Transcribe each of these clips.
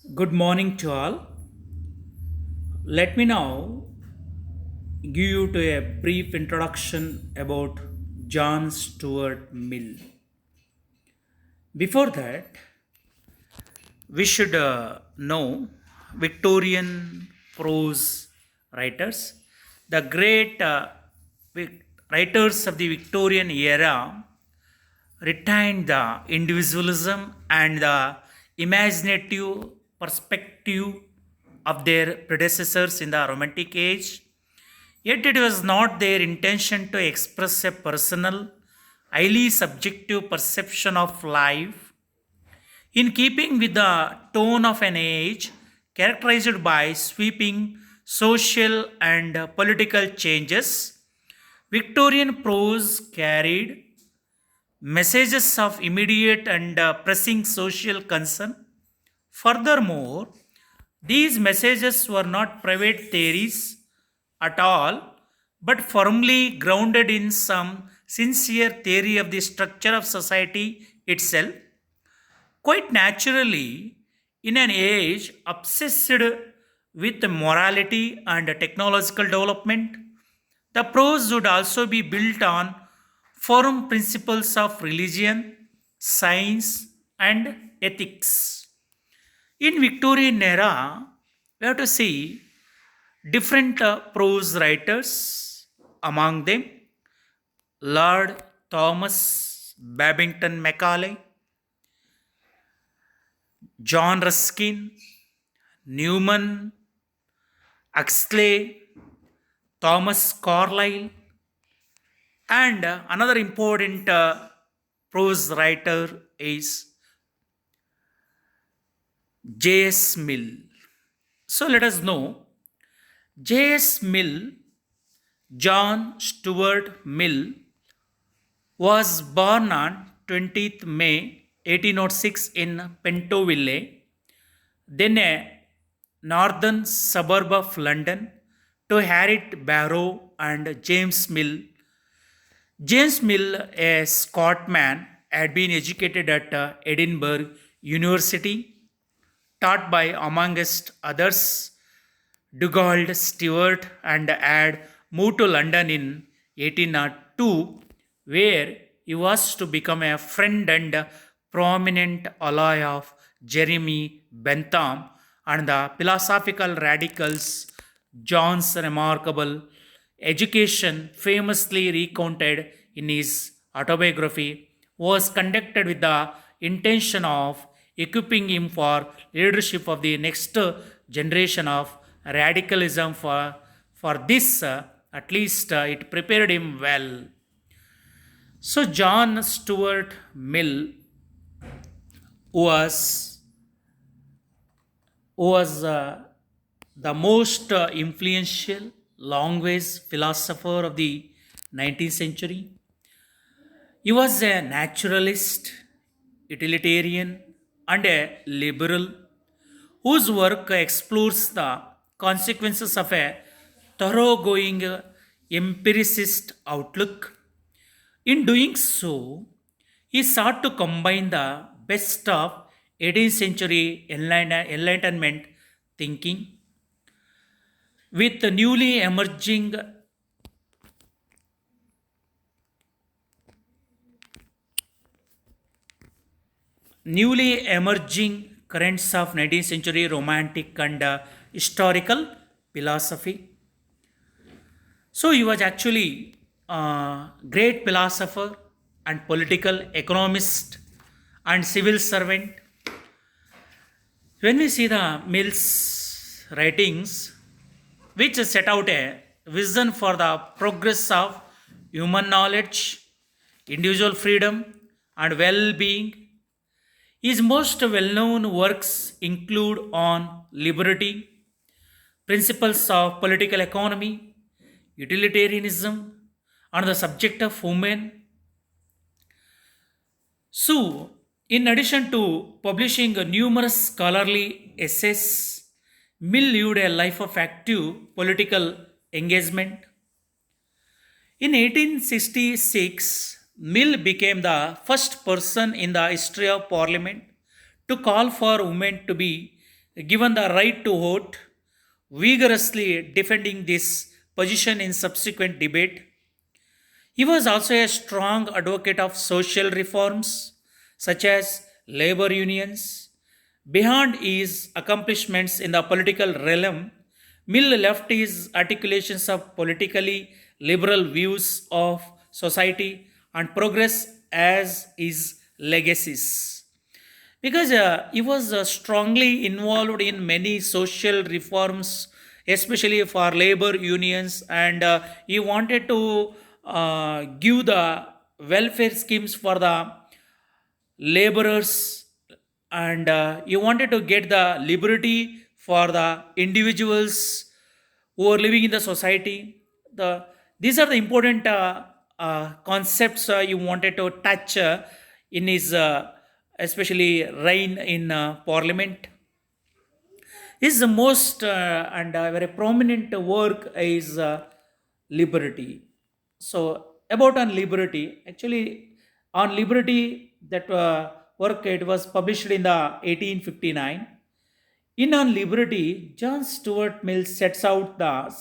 Good morning to all. Let me now give you to a brief introduction about John Stuart Mill. Before that, we should know Victorian prose writers. The great writers of the Victorian era retained the individualism and the imaginative perspective of their predecessors in the Romantic age. Yet it was not their intention to express a personal, highly subjective perception of life in keeping with the tone of an age characterized by sweeping social and political changes. Victorian prose carried messages of immediate and pressing social concern. Furthermore, these messages were not private theories at all, but firmly grounded in some sincere theory of the structure of society itself. Quite naturally, in an age obsessed with morality and technological development, the prose would also be built on firm principles of religion, science, and ethics. In Victorian era, we have to see different prose writers, among them Lord Thomas Babington Macaulay, John Ruskin, Newman, Huxley, Thomas Carlyle, and another important prose writer is J.S. Mill. So let us know J.S. Mill, John Stuart Mill, was born on 20th May 1806 in Pentonville, then a northern suburb of London, to Harriet Barrow and James Mill. James Mill, a Scotsman, had been educated at Edinburgh University, taught by, amongst others, Dugald Stewart, and had moved to London in 1802, where he was to become a friend and prominent ally of Jeremy Bentham and the philosophical radicals. John's remarkable education, famously recounted in his autobiography, was conducted with the intention of equipping him for leadership of the next generation of radicalism. For this, at least, it prepared him well. So, John Stuart Mill was was the most influential language philosopher of the 19th century. He was a naturalist, utilitarian, and a liberal whose work explores the consequences of a thoroughgoing empiricist outlook. In doing so, he sought to combine the best of 18th century Enlightenment thinking with the newly emerging currents of 19th century romantic and historical philosophy. So he was actually a great philosopher and political economist and civil servant. When we see the Mill's writings, which set out a vision for the progress of human knowledge, individual freedom, and well being, his most well known works include On Liberty, Principles of Political Economy, Utilitarianism, and the Subject of Women. So, in addition to publishing numerous scholarly essays, Mill lived a life of active political engagement. In 1866, Mill became the first person in the history of Parliament to call for women to be given the right to vote, vigorously defending this position in subsequent debate. He was also a strong advocate of social reforms such as labor unions. Beyond his accomplishments in the political realm, Mill left his articulations of politically liberal views of society and progress as his legacies. Because he was strongly involved in many social reforms, especially for labor unions, and he wanted to give the welfare schemes for the laborers, and he wanted to get the liberty for the individuals who are living in the society. These are the important concepts you wanted to touch in his especially reign in parliament. His most and very prominent work is liberty. So about on liberty, actually on liberty, that work, it was published in the 1859. In On Liberty, John Stuart Mill sets out the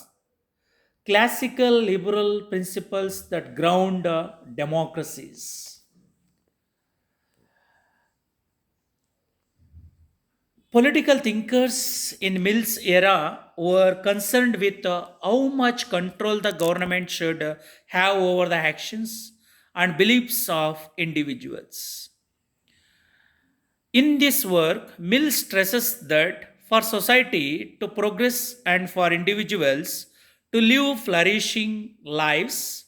classical liberal principles that ground democracies. Political thinkers in Mill's era were concerned with how much control the government should have over the actions and beliefs of individuals. In this work, Mill stresses that for society to progress and for individuals to live flourishing lives,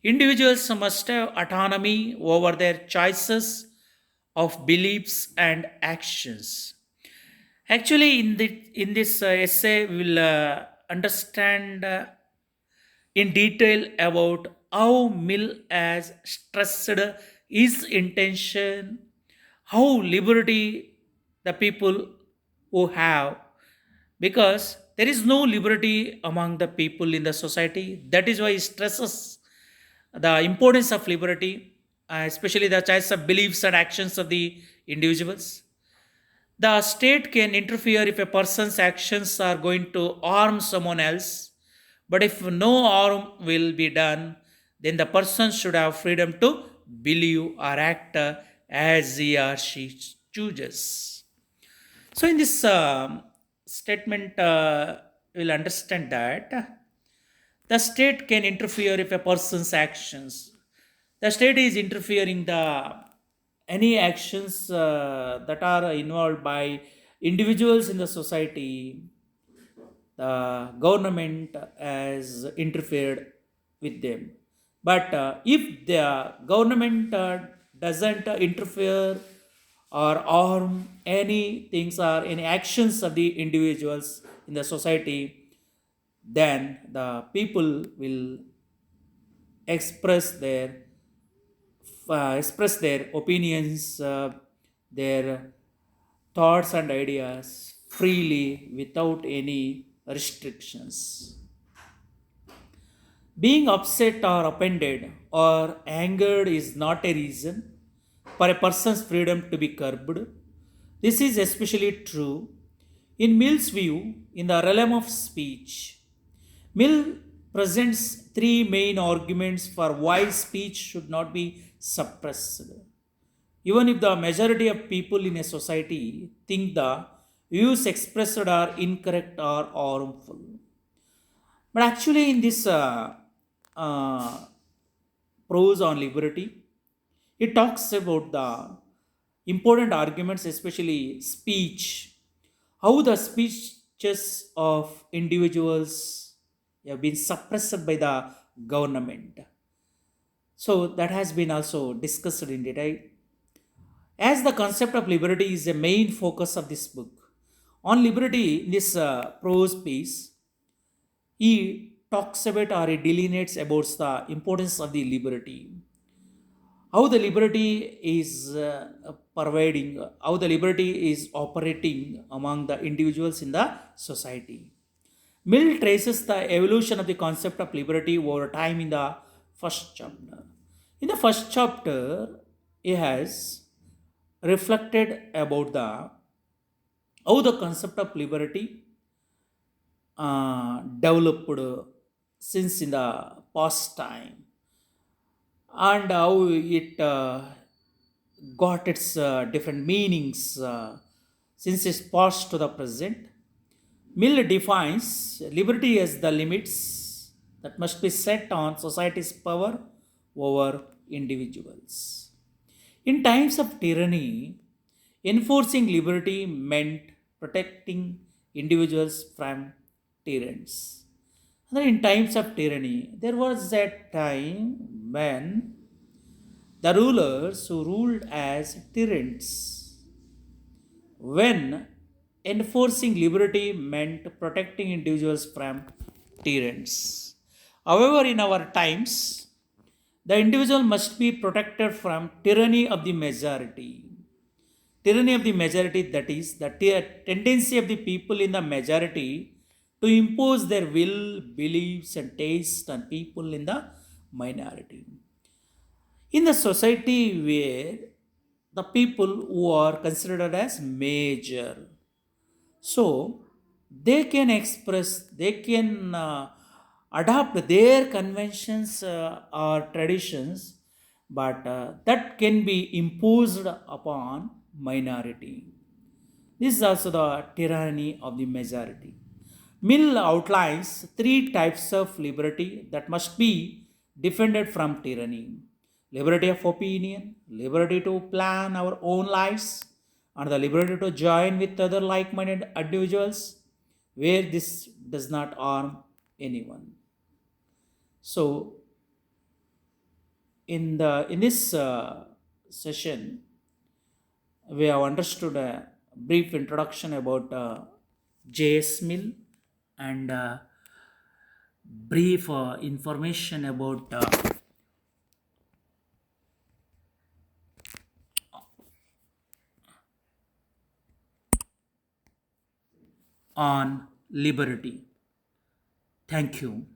individuals must have autonomy over their choices of beliefs and actions. Actually, in this essay, we will understand in detail about how Mill has stressed his intention, how liberty the people who have, because there is no liberty among the people in the society. That is why he stresses the importance of liberty, especially the choice of beliefs and actions of the individuals. The state can interfere if a person's actions are going to harm someone else, but if no harm will be done, then the person should have freedom to believe or act as he or she chooses. So, in this statement, we'll understand that the state can interfere if a person's actions. The state is interfering the any actions that are involved by individuals in the society. The government has interfered with them. But if the government doesn't interfere or harm any things or any actions of the individuals in the society, then the people will express their opinions, their thoughts and ideas freely without any restrictions. Being upset or offended or angered is not a reason for a person's freedom to be curbed. This is especially true in Mill's view in the realm of speech. Mill presents three main arguments for why speech should not be suppressed. Even if the majority of people in a society think the views expressed are incorrect or harmful. But actually, in this uh, prose on liberty, it talks about the important arguments, especially speech, how the speeches of individuals have been suppressed by the government. So that has been also discussed in detail. As the concept of liberty is a main focus of this book, on liberty, in this prose piece, he talks about or he delineates about the importance of the liberty, how the liberty is providing, how the liberty is operating among the individuals in the society. Mill traces the evolution of the concept of liberty over time in the first chapter. In the first chapter, he has reflected about the how the concept of liberty developed since in the past time, and how it got its different meanings since its past to the present. Mill defines liberty as the limits that must be set on society's power over individuals. In times of tyranny, enforcing liberty meant protecting individuals from tyrants. And then in times of tyranny, there was a time when the rulers who ruled as tyrants, when enforcing liberty meant protecting individuals from tyrants. However, in our times, the individual must be protected from tyranny of the majority. Tyranny of the majority, that is, the tendency of the people in the majority to impose their will, beliefs, and tastes on people in the minority. In the society where the people who are considered as major, so they can express, they can adopt their conventions or traditions, but that can be imposed upon minority. This is also the tyranny of the majority. Mill outlines three types of liberty that must be defended from tyranny: liberty of opinion, liberty to plan our own lives, and the liberty to join with other like minded individuals where this does not harm anyone. So, in this session, we have understood a brief introduction about J.S. Mill and brief information about on liberty. Thank you.